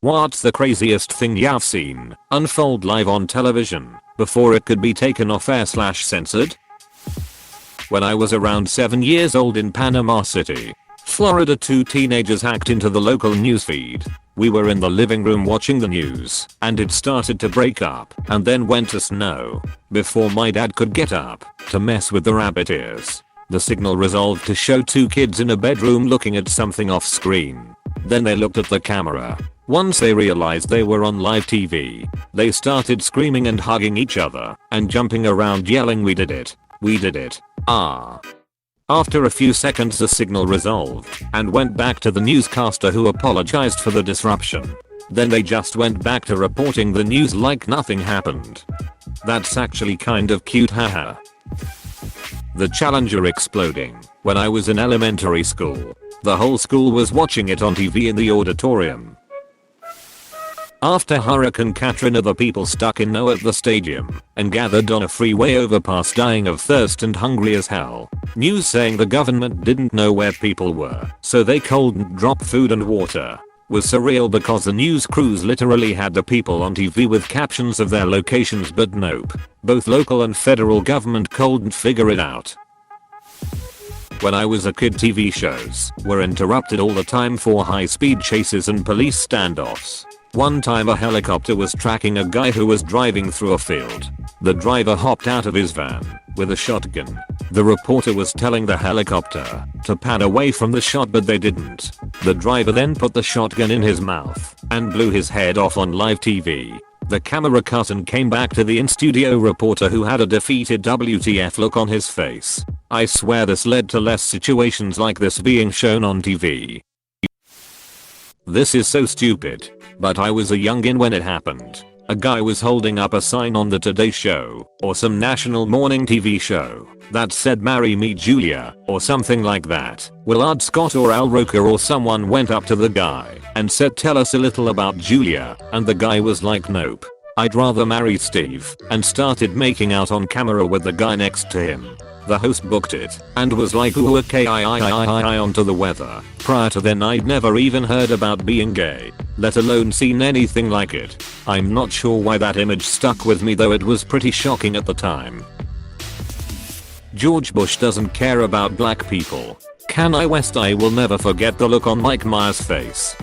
What's the craziest thing you've seen unfold live on television before it could be taken off air/censored? When I was around 7 years old in Panama City, Florida, two teenagers hacked into the local newsfeed. We were in the living room watching the news, and it started to break up and then went to snow. Before my dad could get up to mess with the rabbit ears, the signal resolved to show two kids in a bedroom looking at something off screen. Then they looked at the camera. Once they realized they were on live TV, they started screaming and hugging each other and jumping around yelling, "We did it! We did it! Ah!" After a few seconds the signal resolved and went back to the newscaster, who apologized for the disruption. Then they just went back to reporting the news like nothing happened. That's actually kind of cute, haha. The Challenger exploding. When I was in elementary school, the whole school was watching it on TV in the auditorium. After Hurricane Katrina, the people stuck in snow at the stadium and gathered on a freeway overpass dying of thirst and hungry as hell. News saying the government didn't know where people were, so they couldn't drop food and water was surreal, because the news crews literally had the people on TV with captions of their locations, but nope. Both local and federal government couldn't figure it out. When I was a kid, TV shows were interrupted all the time for high-speed chases and police standoffs. One time a helicopter was tracking a guy who was driving through a field. The driver hopped out of his van with a shotgun. The reporter was telling the helicopter to pan away from the shot, but they didn't. The driver then put the shotgun in his mouth and blew his head off on live TV. The camera cut and came back to the in-studio reporter, who had a defeated WTF look on his face. I swear this led to less situations like this being shown on TV. This is so stupid, but I was a youngin' when it happened. A guy was holding up a sign on the Today Show or some national morning TV show that said "Marry me Julia" or something like that. Willard Scott or Al Roker or someone went up to the guy and said, "Tell us a little about Julia," and the guy was like, "Nope, I'd rather marry Steve," and started making out on camera with the guy next to him. The host booked it and was like, "Ooh, okay, I onto the weather." Prior to then I'd never even heard about being gay, let alone seen anything like it. I'm not sure why that image stuck with me, though it was pretty shocking at the time. George Bush doesn't care about black people. Kanye West. I will never forget the look on Mike Myers' face.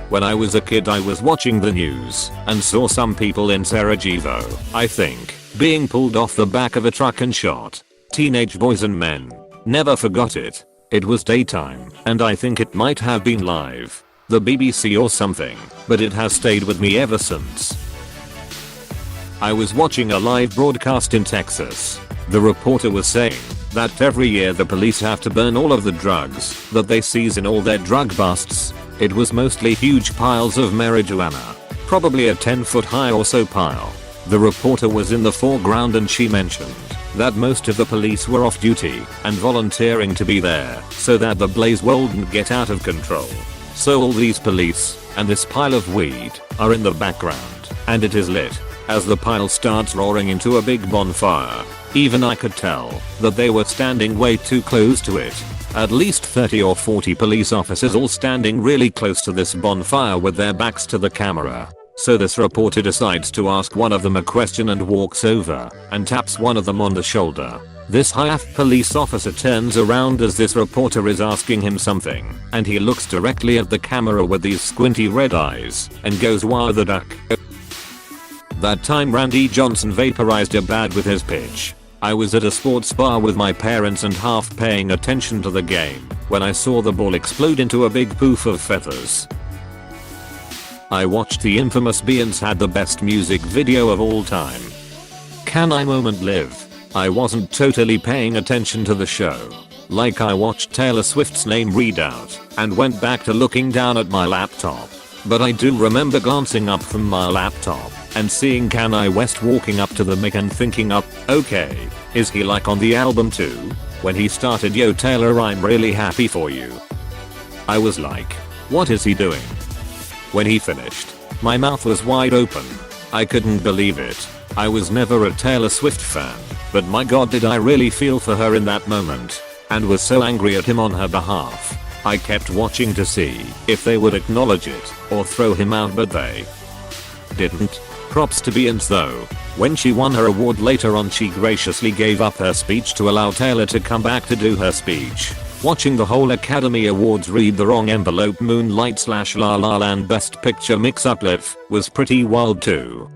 When I was a kid, I was watching the news and saw some people in Sarajevo, I think, being pulled off the back of a truck and shot. Teenage boys and men. Never forgot it. It was daytime, and I think it might have been live, the BBC or something, but it has stayed with me ever since. I was watching a live broadcast in Texas. The reporter was saying that every year the police have to burn all of the drugs that they seize in all their drug busts. It was mostly huge piles of marijuana, probably a 10-foot high or so pile. The reporter was in the foreground, and she mentioned that most of the police were off duty and volunteering to be there so that the blaze wouldn't get out of control. So all these police and this pile of weed are in the background, and it is lit as the pile starts roaring into a big bonfire. Even I could tell that they were standing way too close to it. At least 30 or 40 police officers all standing really close to this bonfire with their backs to the camera. So this reporter decides to ask one of them a question and walks over and taps one of them on the shoulder. This high-up police officer turns around as this reporter is asking him something, and he looks directly at the camera with these squinty red eyes and goes, "Wow, the duck." That time Randy Johnson vaporized a bat with his pitch. I was at a sports bar with my parents and half paying attention to the game when I saw the ball explode into a big poof of feathers. I watched the infamous Beyonce had the best music video of all time. Can I moment live? I wasn't totally paying attention to the show. Like I watched Taylor Swift's name read out and went back to looking down at my laptop. But I do remember glancing up from my laptop and seeing Kanye West walking up to the mic and thinking, okay, is he like on the album too? When he started, "Yo Taylor, I'm really happy for you," I was like, what is he doing? When he finished, my mouth was wide open. I couldn't believe it. I was never a Taylor Swift fan, but my god, did I really feel for her in that moment, and was so angry at him on her behalf. I kept watching to see if they would acknowledge it or throw him out, but they didn't. Props to Beyonce though. When she won her award later on, she graciously gave up her speech to allow Taylor to come back to do her speech. Watching the whole Academy Awards read the wrong envelope Moonlight / La La Land Best Picture mix-up live was pretty wild too.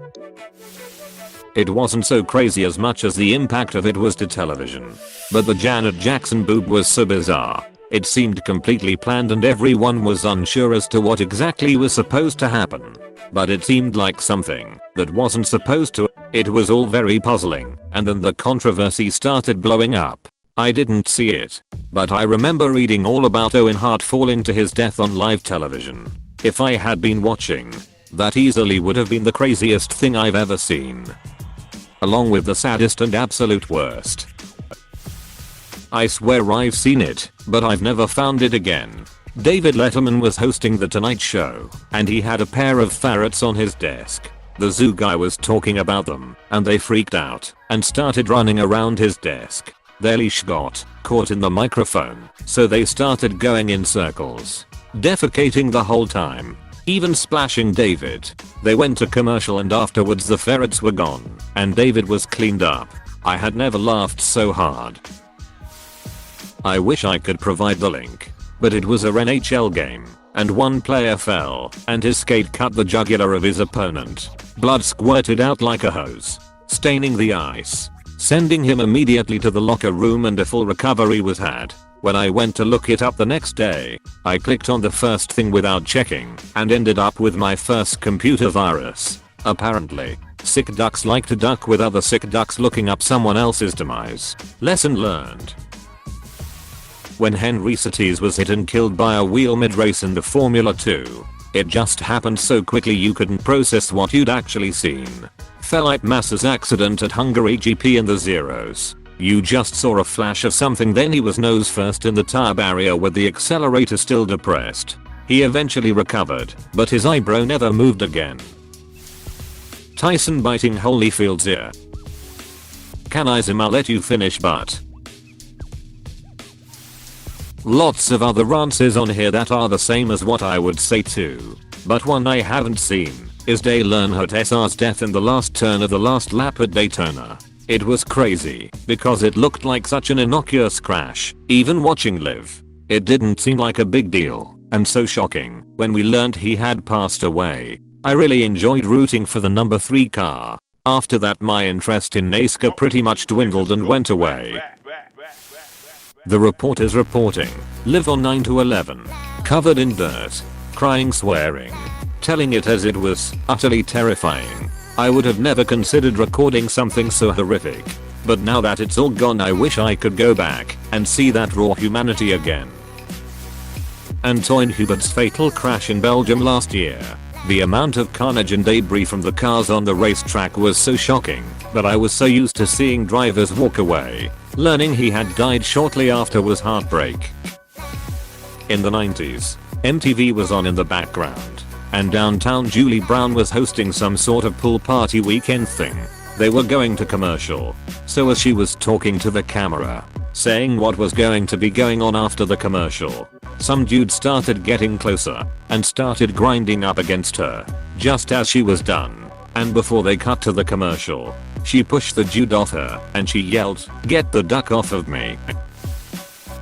It wasn't so crazy as much as the impact of it was to television. But the Janet Jackson boob was so bizarre. It seemed completely planned and everyone was unsure as to what exactly was supposed to happen. But it seemed like something that wasn't supposed to. It was all very puzzling, and then the controversy started blowing up. I didn't see it, but I remember reading all about Owen Hart falling to his death on live television. If I had been watching, that easily would have been the craziest thing I've ever seen. Along with the saddest and absolute worst. I swear I've seen it, but I've never found it again. David Letterman was hosting The Tonight Show, and he had a pair of ferrets on his desk. The zoo guy was talking about them, and they freaked out and started running around his desk. Their leash got caught in the microphone, so they started going in circles, defecating the whole time, even splashing David. They went to commercial and afterwards the ferrets were gone, and David was cleaned up. I had never laughed so hard. I wish I could provide the link, but it was a NHL game, and one player fell, and his skate cut the jugular of his opponent. Blood squirted out like a hose, staining the ice, sending him immediately to the locker room, and a full recovery was had. When I went to look it up the next day, I clicked on the first thing without checking, and ended up with my first computer virus. Apparently, sick ducks like to duck with other sick ducks looking up someone else's demise. Lesson learned. When Henry Surtees was hit and killed by a wheel mid-race in the Formula 2, it just happened so quickly you couldn't process what you'd actually seen. Felipe Massa's accident at Hungary GP in the zeros. You just saw a flash of something, then he was nose first in the tire barrier with the accelerator still depressed. He eventually recovered, but his eyebrow never moved again. Tyson biting Holyfield's ear. Can I I'll let you finish, but lots of other answers on here that are the same as what I would say too. But one I haven't seen is Dale Earnhardt SR's death in the last turn of the last lap at Daytona. It was crazy because it looked like such an innocuous crash. Even watching live, it didn't seem like a big deal, and so shocking when we learned he had passed away. I really enjoyed rooting for the number 3 car. After that my interest in NASCAR pretty much dwindled and went away. The reporters reporting, live on 9/11, covered in dirt, crying, swearing, telling it as it was, utterly terrifying. I would have never considered recording something so horrific, but now that it's all gone I wish I could go back and see that raw humanity again. Antoine Hubert's fatal crash in Belgium last year. The amount of carnage and debris from the cars on the racetrack was so shocking, but I was so used to seeing drivers walk away. Learning he had died shortly after was heartbreak. In the 90s, MTV was on in the background, and downtown Julie Brown was hosting some sort of pool party weekend thing. They were going to commercial, so as she was talking to the camera, saying what was going to be going on after the commercial, some dude started getting closer and started grinding up against her just as she was done, and before they cut to the commercial, she pushed the dude off her and she yelled, "Get the duck off of me."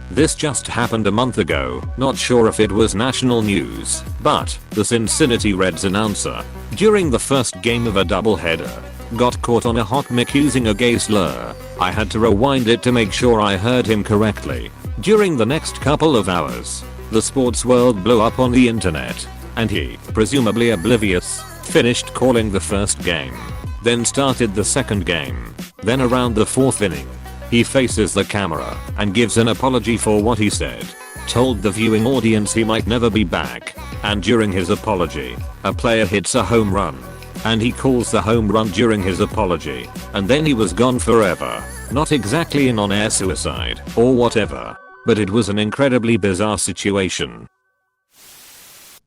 This just happened a month ago. Not sure if it was national news, but the Cincinnati Reds announcer, during the first game of a doubleheader, got caught on a hot mic using a gay slur. I had to rewind it to make sure I heard him correctly. During the next couple of hours, the sports world blew up on the internet, and he, presumably oblivious, finished calling the first game, then started the second game. Then around the 4th inning, he faces the camera and gives an apology for what he said, told the viewing audience he might never be back, and during his apology, a player hits a home run, and he calls the home run during his apology, and then he was gone forever. Not exactly an on-air suicide or whatever, but it was an incredibly bizarre situation.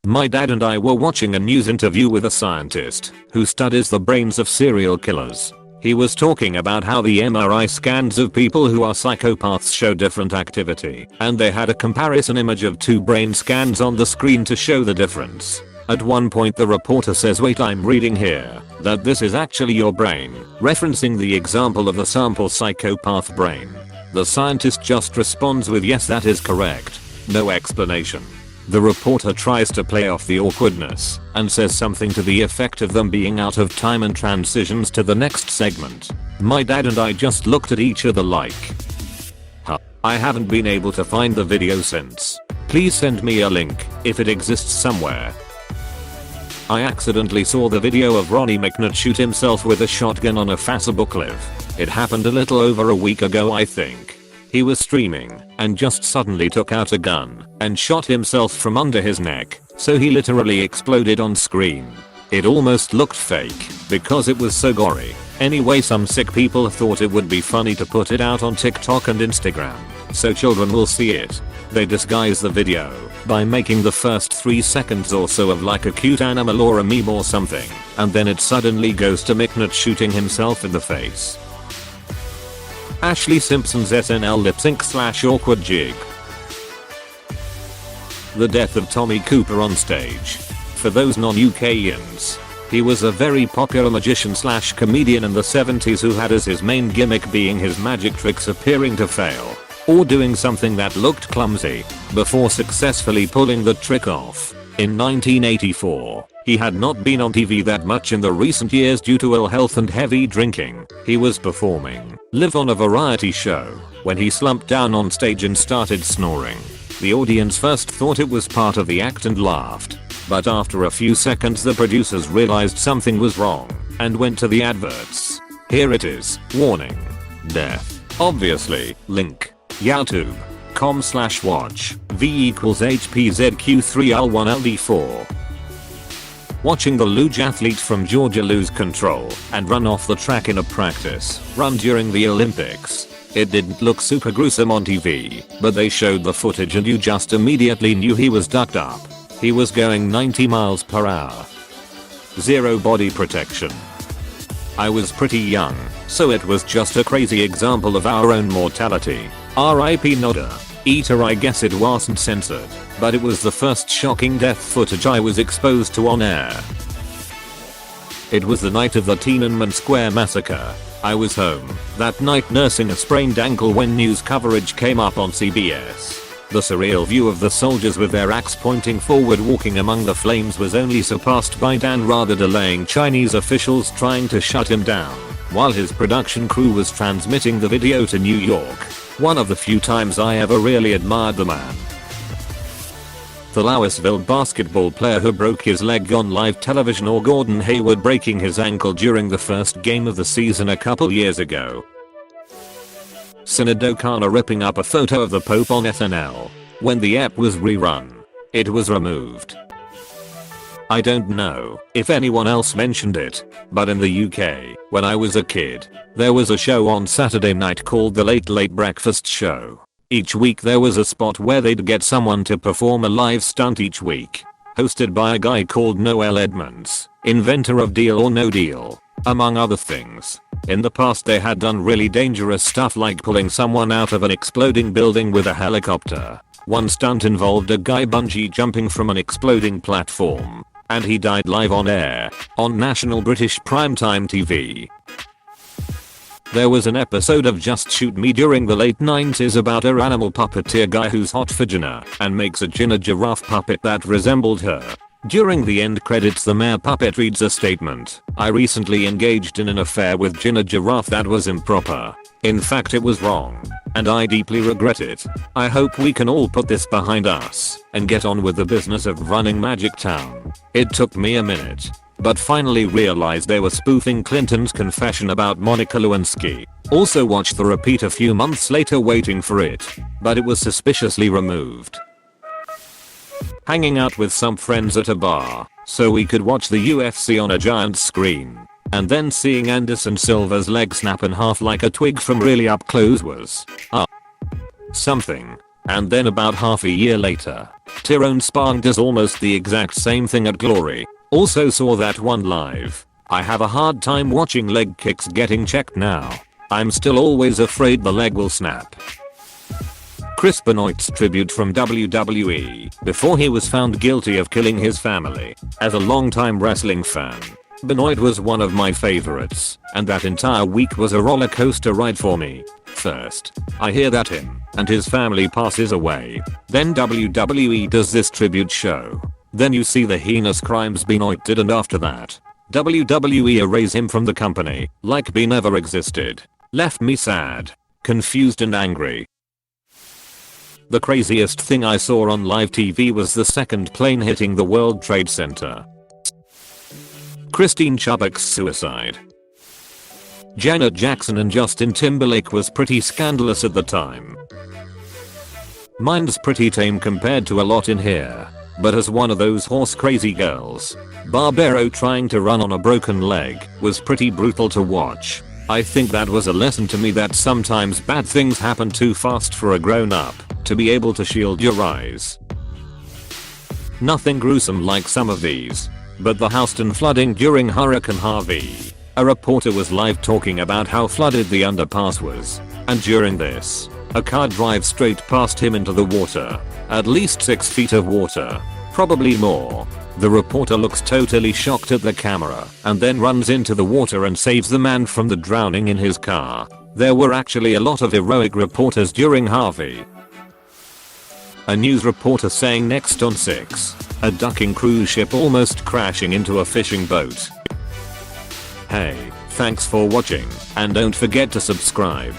My dad and I were watching a news interview with a scientist who studies the brains of serial killers. He was talking about how the MRI scans of people who are psychopaths show different activity, and they had a comparison image of 2 brain scans on the screen to show the difference. At one point the reporter says, "Wait, I'm reading here that this is actually your brain," referencing the example of the sample psychopath brain. The scientist just responds with, "Yes, that is correct." No explanation. The reporter tries to play off the awkwardness and says something to the effect of them being out of time and transitions to the next segment. My dad and I just looked at each other like, huh. I haven't been able to find the video since. Please send me a link if it exists somewhere. I accidentally saw the video of Ronnie McNutt shoot himself with a shotgun on a passable cliff. It happened a little over a week ago, I think. He was streaming and just suddenly took out a gun and shot himself from under his neck, so he literally exploded on screen. It almost looked fake because it was so gory. Anyway, some sick people thought it would be funny to put it out on TikTok and Instagram so children will see it. They disguise the video by making the first 3 seconds or so of like a cute animal or a meme or something, and then it suddenly goes to McNutt shooting himself in the face. Ashley Simpson's SNL lip sync / awkward jig. The death of Tommy Cooper on stage. For those non-UKians, he was a very popular magician / comedian in the 70s who had as his main gimmick being his magic tricks appearing to fail, or doing something that looked clumsy, before successfully pulling the trick off. In 1984, he had not been on TV that much in the recent years due to ill health and heavy drinking. He was performing live on a variety show when he slumped down on stage and started snoring. The audience first thought it was part of the act and laughed, but after a few seconds the producers realized something was wrong and went to the adverts. Here it is. Warning. Death. Obviously. Link. youtube.com/watch V=HPZQ3L1LD4. Watching the luge athlete from Georgia lose control and run off the track in a practice run during the Olympics. It didn't look super gruesome on TV, but they showed the footage and you just immediately knew he was ducked up. He was going 90 miles per hour. Zero body protection. I was pretty young, so it was just a crazy example of our own mortality. RIP Nodder. Eater, I guess it wasn't censored, but it was the first shocking death footage I was exposed to on air. It was the night of the Tiananmen Square massacre. I was home that night nursing a sprained ankle when news coverage came up on CBS. The surreal view of the soldiers with their axe pointing forward walking among the flames was only surpassed by Dan Rather delaying Chinese officials trying to shut him down, while his production crew was transmitting the video to New York. One of the few times I ever really admired the man. The Louisville basketball player who broke his leg on live television, or Gordon Hayward breaking his ankle during the first game of the season a couple years ago. Sinead O'Connor ripping up a photo of the Pope on SNL. When the ep was rerun, it was removed. I don't know if anyone else mentioned it, but in the UK, when I was a kid, there was a show on Saturday night called The Late Late Breakfast Show. Each week there was a spot where they'd get someone to perform a live stunt each week, hosted by a guy called Noel Edmonds, inventor of Deal or No Deal, among other things. In the past they had done really dangerous stuff like pulling someone out of an exploding building with a helicopter. One stunt involved a guy bungee jumping from an exploding platform, and he died live on air, on national British primetime TV. There was an episode of Just Shoot Me during the late 90s about a animal puppeteer guy who's hot for Gina and makes a Gina giraffe puppet that resembled her. During the end credits the mayor puppet reads a statement. I recently engaged in an affair with Gina giraffe that was improper. In fact it was wrong, and I deeply regret it. I hope we can all put this behind us and get on with the business of running Magic Town. It took me a minute, but finally realized they were spoofing Clinton's confession about Monica Lewinsky. Also watched the repeat a few months later waiting for it, but it was suspiciously removed. Hanging out with some friends at a bar so we could watch the UFC on a giant screen, and then seeing Anderson Silva's leg snap in half like a twig from really up close was something. And then about half a year later, Tyrone Spong does almost the exact same thing at Glory. Also saw that one live. I have a hard time watching leg kicks getting checked now. I'm still always afraid the leg will snap. Chris Benoit's tribute from WWE before he was found guilty of killing his family. As a longtime wrestling fan, Benoit was one of my favorites, and that entire week was a roller coaster ride for me. First, I hear that him and his family passes away. Then WWE does this tribute show. Then you see the heinous crimes Benoit did, and after that, WWE erase him from the company like he never existed. Left me sad, confused and angry. The craziest thing I saw on live TV was the second plane hitting the World Trade Center. Christine Chubbuck's suicide. Janet Jackson and Justin Timberlake was pretty scandalous at the time. Mine's pretty tame compared to a lot in here, but as one of those horse crazy girls, Barbero trying to run on a broken leg was pretty brutal to watch. I think that was a lesson to me that sometimes bad things happen too fast for a grown up to be able to shield your eyes. Nothing gruesome like some of these, but the Houston flooding during Hurricane Harvey. A reporter was live talking about how flooded the underpass was, and during this, a car drives straight past him into the water. At least 6 feet of water, probably more. The reporter looks totally shocked at the camera and then runs into the water and saves the man from the drowning in his car. There were actually a lot of heroic reporters during Harvey. A news reporter saying next on 6, a ducking cruise ship almost crashing into a fishing boat. Hey, thanks for watching, and don't forget to subscribe.